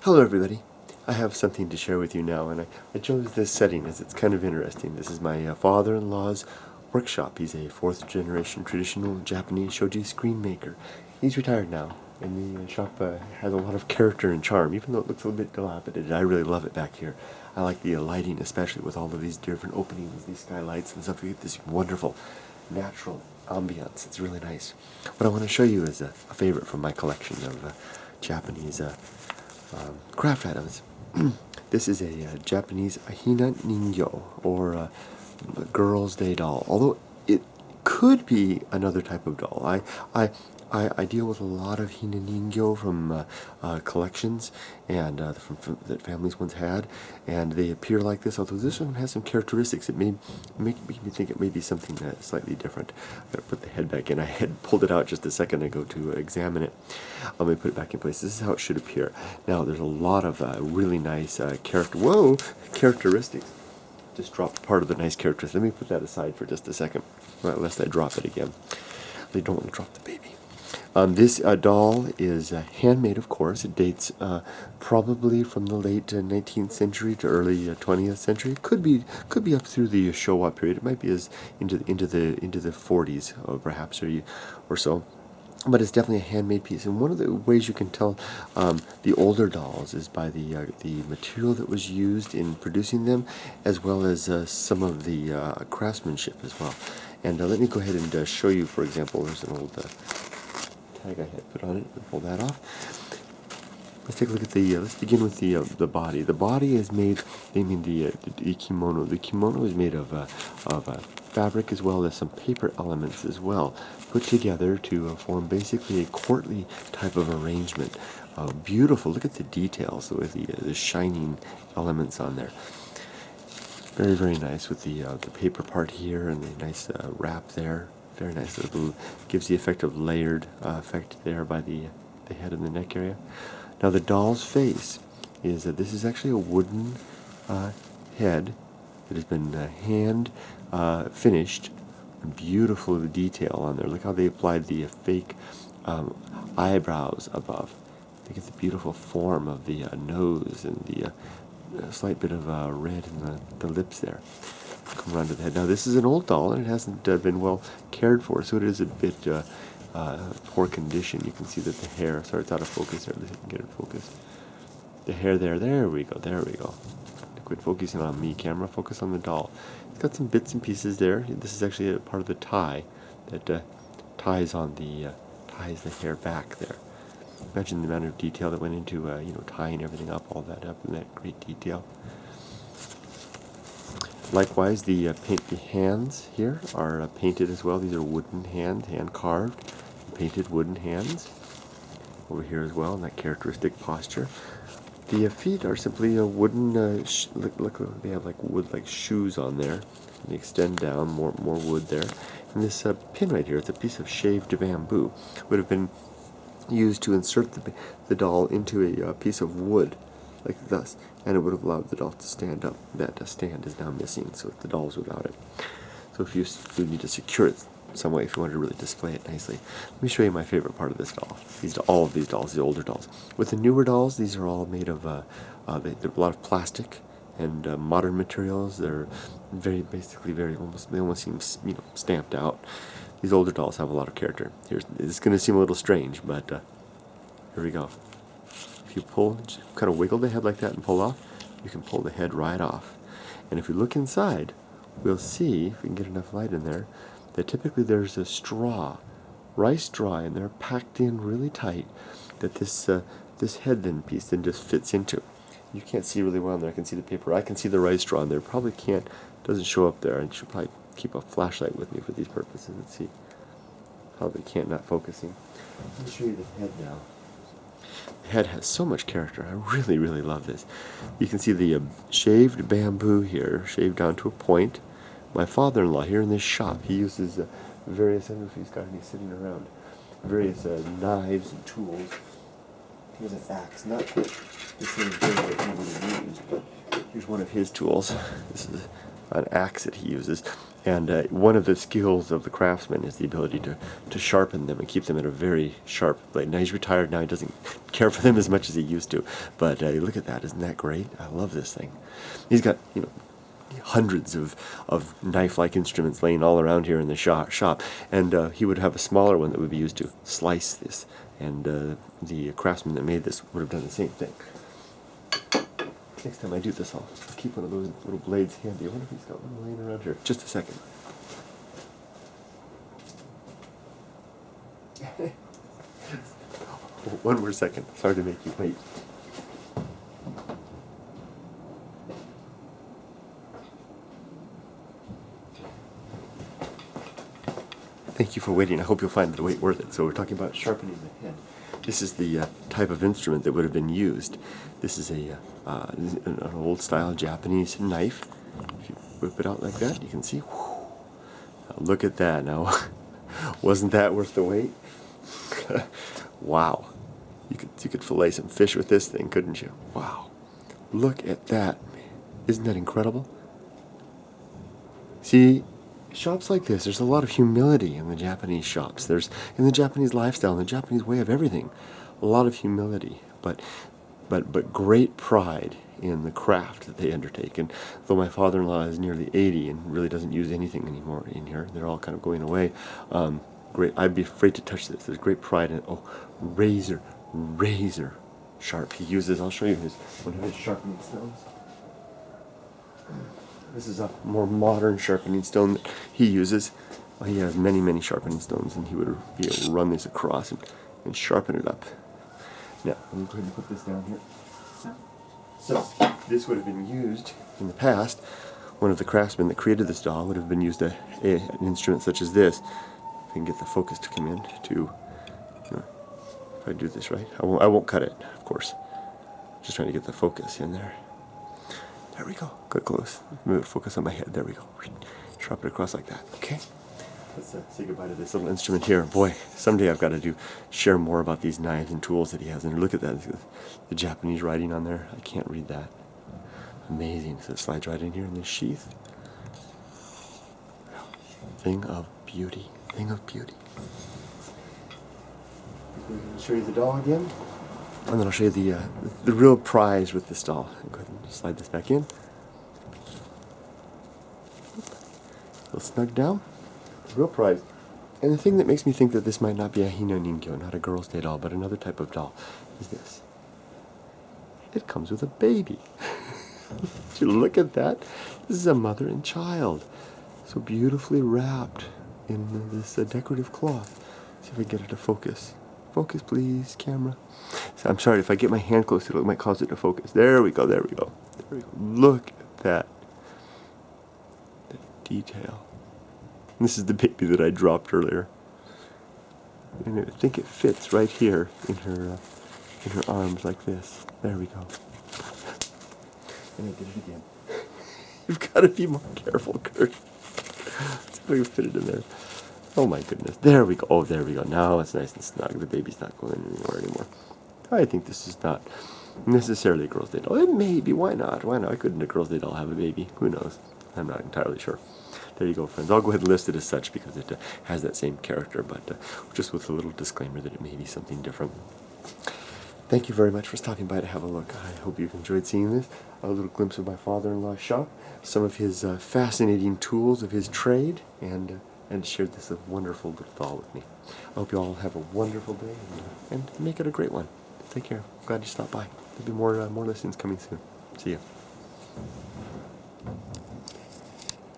Hello everybody. I have something to share with you now, and I chose this setting as it's kind of interesting. This is my father-in-law's workshop. He's a fourth generation traditional Japanese shoji screen maker. He's retired now, and the shop has a lot of character and charm, even though it looks a little bit dilapidated. I really love it back here. I like the lighting, especially with all of these different openings, these skylights and stuff. You get this wonderful natural ambiance. It's really nice. What I want to show you is a favorite from my collection of Japanese craft items. This is a Japanese Hina Ningyo, or a girl's day doll. Although it could be another type of doll. I deal with a lot of Hina Ningyo from collections and that families once had, and they appear like this. Although this one has some characteristics, it may make me think it may be something slightly different. I'm gonna put the head back in. I had pulled it out just a second ago to examine it. Let me put it back in place. This is how it should appear. Now, there's a lot of really nice characteristics. Just dropped part of the nice characteristics. Let me put that aside for just a second, lest I drop it again. They don't want to drop the baby. This doll is handmade, of course. It dates probably from the late 19th century to early 20th century. Could be up through the Showa period. It might be as into the 40s, perhaps, or so. But it's definitely a handmade piece, and one of the ways you can tell the older dolls is by the material that was used in producing them, as well as some of the craftsmanship as well. And let me go ahead and show you. For example, there's an old tag I had put on it. Pull that off. Let's take a look at the. Let's begin with the body. The body is made. The kimono. The kimono is made of fabric as well as some paper elements as well, put together to form basically a courtly type of arrangement. Beautiful. Look at the details with the shining elements on there. Very, very nice with the paper part here and the nice wrap there. Very nice. Little gives the effect of layered effect there by the head and the neck area. Now the doll's face is this is actually a wooden head that has been hand finished. Beautiful detail on there. Look how they applied the fake eyebrows above. Look at the beautiful form of the nose and the slight bit of red in the lips there. Come around to the head. Now this is an old doll and it hasn't been well cared for, so it is a bit poor condition. You can see that the hair, sorry it's out of focus there, let's see if I can get it focused. The hair there we go. Quit focusing on me, camera, focus on the doll. It's got some bits and pieces there. This is actually a part of the tie that ties the hair back there. Imagine the amount of detail that went into tying everything up, all that up in that great detail. Likewise, the hands here are painted as well. These are wooden hand carved, painted wooden hands over here as well in that characteristic posture. The feet are simply a wooden. Look, they have like wood, like shoes on there. They extend down, more wood there. And this pin right here, it's a piece of shaved bamboo. Would have been used to insert the doll into a piece of wood, like thus, and it would have allowed the doll to stand up. That stand is now missing, so the doll's without it. So if you need to secure it some way, if you want to really display it nicely. Let me show you my favorite part of this doll. All of these dolls, the older dolls. With the newer dolls, these are all made of they're a lot of plastic and modern materials. They're very almost seem stamped out. These older dolls have a lot of character. It's going to seem a little strange, but here we go. If you pull, just kind of wiggle the head like that and pull off, you can pull the head right off. And if we look inside, we'll see, if we can get enough light in there, that typically there's a rice straw in there, packed in really tight, that this head piece just fits into. You can't see really well in there. I can see the paper. I can see the rice straw in there. Probably doesn't show up there. I should probably keep a flashlight with me for these purposes. Let's see. Probably can't, not focusing. Let me show you the head now. The head has so much character. I really, really love this. You can see the shaved bamboo here, shaved down to a point. My father-in-law here in this shop, he uses various, I don't know if he's got any sitting around, various knives and tools. He has an axe, not the same thing that he would have used, but here's one of his tools. This is an axe that he uses. And one of the skills of the craftsman is the ability to sharpen them and keep them at a very sharp blade. Now he's retired now, he doesn't care for them as much as he used to. But look at that, isn't that great? I love this thing. He's got, hundreds of knife-like instruments laying all around here in the shop. And he would have a smaller one that would be used to slice this. And the craftsman that made this would have done the same thing. Next time I do this, I'll keep one of those little blades handy. I wonder if he's got one laying around here. Just a second. One more second. Sorry to make you wait. Thank you for waiting. I hope you'll find the wait worth it. So we're talking about sharpening the head. This is the type of instrument that would have been used. This is an old-style Japanese knife. If you whip it out like that, you can see. Whew, look at that. Now, wasn't that worth the wait? Wow. You could fillet some fish with this thing, couldn't you? Wow. Look at that. Isn't that incredible? See, shops like this, there's a lot of humility in the Japanese shops. There's, in the Japanese lifestyle, in the Japanese way of everything, a lot of humility, but great pride in the craft that they undertake. And though my father-in-law is nearly 80 and really doesn't use anything anymore in here, they're all kind of going away. I'd be afraid to touch this. There's great pride in it. Oh, razor sharp. He uses, I'll show you one of his sharpening stones. This is a more modern sharpening stone that he uses. He has many sharpening stones, and he would be able to run this across and sharpen it up. Now, let me go ahead and put this down here. So, this would have been used in the past. One of the craftsmen that created this doll would have been used an instrument such as this. If I can get the focus to come in to, if I do this right, I won't cut it, of course. Just trying to get the focus in there. There we go. Good close. Move it, focus on my head. There we go. Sharpen it across like that. Okay. Let's say goodbye to this little instrument here. Boy, someday I've got to share more about these knives and tools that he has. And look at that. The Japanese writing on there. I can't read that. Amazing. So it slides right in here in this sheath. Thing of beauty. Thing of beauty. I'll show you the doll again. And then I'll show you the real prize with this doll. Go ahead and slide this back in. A little snug down. The real prize. And the thing that makes me think that this might not be a Hina Ningyo, not a Girls' Day doll, but another type of doll, is this. It comes with a baby. Did you look at that? This is a mother and child. So beautifully wrapped in this decorative cloth. See if I get it to focus. Focus, please, camera. So I'm sorry, if I get my hand close to it, it might cause it to focus. There we go, there we go. There we go. Look at that. The detail. And this is the baby that I dropped earlier. And I think it fits right here in her arms like this. There we go. And I did it again. You've got to be more careful, Kurt. Let's see if I can fit it in there. Oh my goodness. There we go. Oh, there we go. Now it's nice and snug. The baby's not going anymore. I think this is not necessarily a Girls' Day doll. It may be. Why not? Why not? Why couldn't a Girls' Day doll have a baby? Who knows? I'm not entirely sure. There you go, friends. I'll go ahead and list it as such because it has that same character, but just with a little disclaimer that it may be something different. Thank you very much for stopping by to have a look. I hope you've enjoyed seeing this. A little glimpse of my father-in-law's shop, some of his fascinating tools of his trade, and shared this wonderful little doll with me. I hope you all have a wonderful day and make it a great one. Take care. Glad you stopped by. There'll be more listings coming soon. See ya.